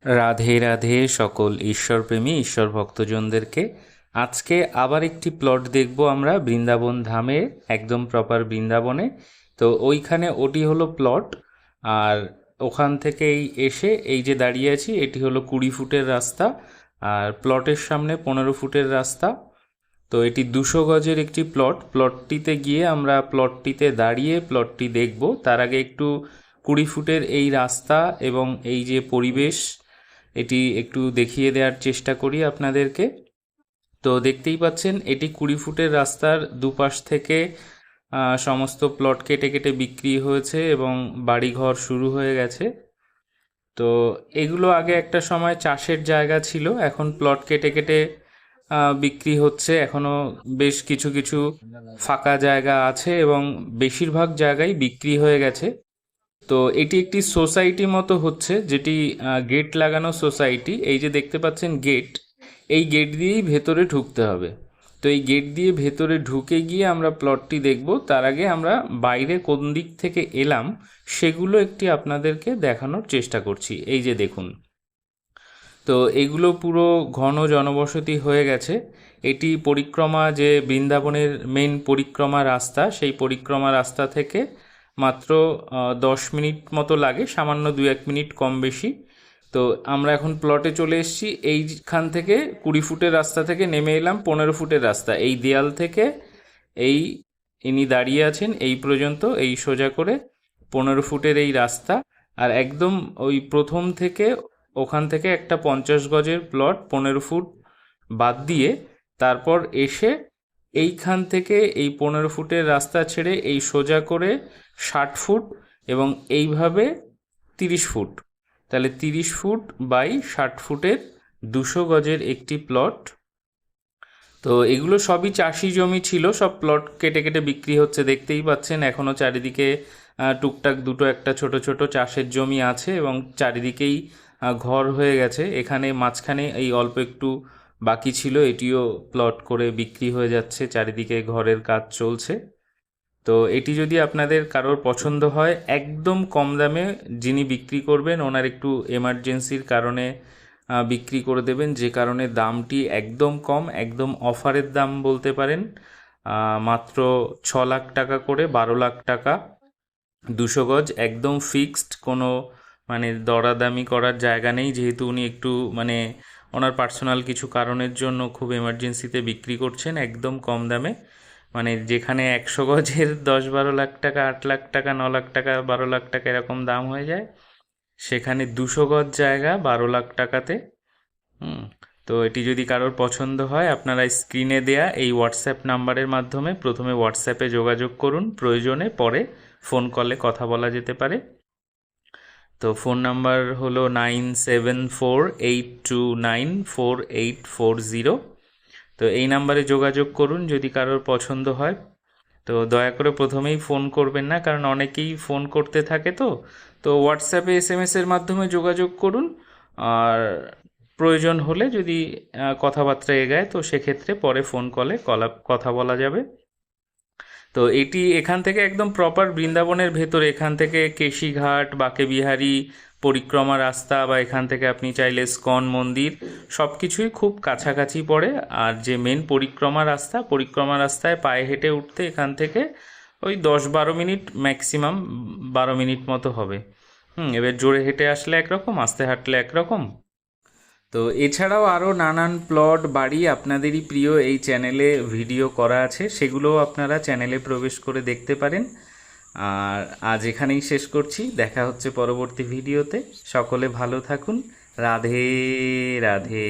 রাধে রাধে সকল ঈশ্বরপ্রেমী ঈশ্বর ভক্তজনদেরকে। আজকে আবার একটি প্লট দেখব আমরা বৃন্দাবন ধামে, একদম প্রপার বৃন্দাবনে। তো ওইখানে ওটি হলো প্লট, আর ওখান থেকেই এসে এই যে দাঁড়িয়ে আছি এটি হলো 20 ফুটের রাস্তা, আর প্লটের সামনে 15 ফুটের রাস্তা। তো এটি 200 গজের একটি প্লটটিতে গিয়ে আমরা প্লটটিতে দাঁড়িয়ে প্লটটি দেখব। তার আগে একটু 20 ফুটের এই রাস্তা এবং এই যে পরিবেশ এটি একটু দেখিয়ে দেওয়ার চেষ্টা করি আপনাদেরকে। তো দেখতেই পাচ্ছেন এটি 20 ফুটের রাস্তার দুপাশ থেকে সমস্ত প্লট কেটে কেটে বিক্রি হয়েছে এবং বাড়িঘর শুরু হয়ে গেছে। তো এগুলো আগে একটা সময় চাষের জায়গা ছিল, এখন প্লট কেটে কেটে বিক্রি হচ্ছে। এখনো বেশ কিছু কিছু ফাঁকা জায়গা আছে এবং বেশিরভাগ জায়গায় বিক্রি হয়ে গেছে। তো এটি একটি সোসাইটি মতো হচ্ছে, যেটি গেট লাগানো সোসাইটি। এই যে দেখতে পাচ্ছেন গেট, এই গেট দিয়েই ভেতরে ঢুকতে হবে। তো এই গেট দিয়ে ভেতরে ঢুকে গিয়ে আমরা প্লটটি দেখব। তার আগে আমরা বাইরে কোন দিক থেকে এলাম সেগুলো একটি আপনাদেরকে দেখানোর চেষ্টা করছি। এই যে দেখুন, তো এগুলো পুরো ঘন জনবসতি হয়ে গেছে। এটি পরিক্রমা, যে বৃন্দাবনের মেন পরিক্রমা রাস্তা, সেই পরিক্রমা রাস্তা থেকে মাত্র 10 মিনিট মতো লাগে, সামান্য 2-1 মিনিট কম বেশি। তো আমরা এখন প্লটে চলে এসেছি। এইখান থেকে 20 ফুটের রাস্তা থেকে নেমে এলাম 15 ফুটের রাস্তা। এই দেয়াল থেকে এই ইনি দাঁড়িয়ে আছেন এই পর্যন্ত, এই সোজা করে 15 ফুটের এই রাস্তা। আর একদম ওই প্রথম থেকে ওখান থেকে একটা 50 গজের প্লট 15 ফুট বাদ দিয়ে তারপর এসে এইখান থেকে এই 15 ফুটের রাস্তা ছেড়ে এই সোজা করে 60 ফুট এবং এইভাবে 30 ফুট, তাহলে 30 ফুট বাই 60 ফুটের 200 গজের একটি প্লট। তো এগুলো সবই চাষি জমি ছিল, সব প্লট কেটে কেটে বিক্রি হচ্ছে। দেখতেই পাচ্ছেন এখনও চারিদিকে টুকটাক দুটো একটা ছোট ছোট চাষের জমি আছে এবং চারিদিকেই ঘর হয়ে গেছে। এখানে মাঝখানে এই অল্প একটু বাকি ছিল, এটিও প্লট করে বিক্রি হয়ে যাচ্ছে, চারিদিকে ঘরের কাজ চলছে। তো এটি যদি আপনাদের কারোর পছন্দ হয়, একদম কম দামে যিনি বিক্রি করবেন ওনার একটু এমার্জেন্সির কারণে বিক্রি করে দেবেন, যে কারণে দামটি একদম কম, একদম অফারের দাম বলতে পারেন। মাত্র 6 লাখ টাকা করে, 12 লাখ টাকা 200 গজ, একদম ফিক্সড, কোনো মানে দরাদামি করার জায়গা নেই। যেহেতু উনি একটু মানে ওনার পার্সোনাল কিছু কারণের জন্য খুব এমার্জেন্সিতে বিক্রি করছেন একদম কম দামে। মানে যেখানে 100 গজের 10-12 লাখ টাকা, 8 লাখ টাকা, 9 লাখ টাকা, 12 লাখ টাকা এরকম দাম হয়ে যায়, সেখানে 200 গজ জায়গা 12 লাখ টাকাতে। তো এটি যদি কারোর পছন্দ হয়, আপনারা স্ক্রিনে দেয়া এই হোয়াটসঅ্যাপ নাম্বারের মাধ্যমে প্রথমে হোয়াটসঅ্যাপে যোগাযোগ করুন, প্রয়োজনে পরে ফোন কলে কথা বলা যেতে পারে। তো ফোন নাম্বার হলো 9748294840। তো এই নাম্বারে যোগাযোগ করুন যদি কারোর পছন্দ হয়। তো দয়া করে প্রথমেই ফোন করবেন না, কারণ অনেকেই ফোন করতে থাকে। তো তো হোয়াটসঅ্যাপে SMS-এর মাধ্যমে যোগাযোগ করুন, আর প্রয়োজন হলে যদি কথাবার্তা এগায় তো সেক্ষেত্রে পরে ফোন কলে কথা বলা যাবে। তো এটি এখান থেকে একদম প্রপার বৃন্দাবনের ভেতরে, এখান থেকে কেশিঘাট, বাঁকেবিহারী পরিক্রমা রাস্তা, বা এখান থেকে আপনি চাইলে স্কন মন্দির, সব কিছুই খুব কাছাকাছি পড়ে। আর যে মেন পরিক্রমা রাস্তায় পায়ে হেঁটে উঠতে এখান থেকে ওই 10-12 মিনিট, ম্যাক্সিমাম 12 মিনিট মতো হবে। এবার জোরে হেঁটে আসলে একরকম, আস্তে হাঁটলে একরকম। তো এছাড়াও আরও নানান প্লট বাড়ি আপনাদেরই প্রিয় এই চ্যানেলে ভিডিও করা আছে, সেগুলোও আপনারা চ্যানেলে প্রবেশ করে দেখতে পারেন। আর আজ এখানেই শেষ করছি, দেখা হচ্ছে পরবর্তী ভিডিওতে। সকলে ভালো থাকুন। রাধে রাধে।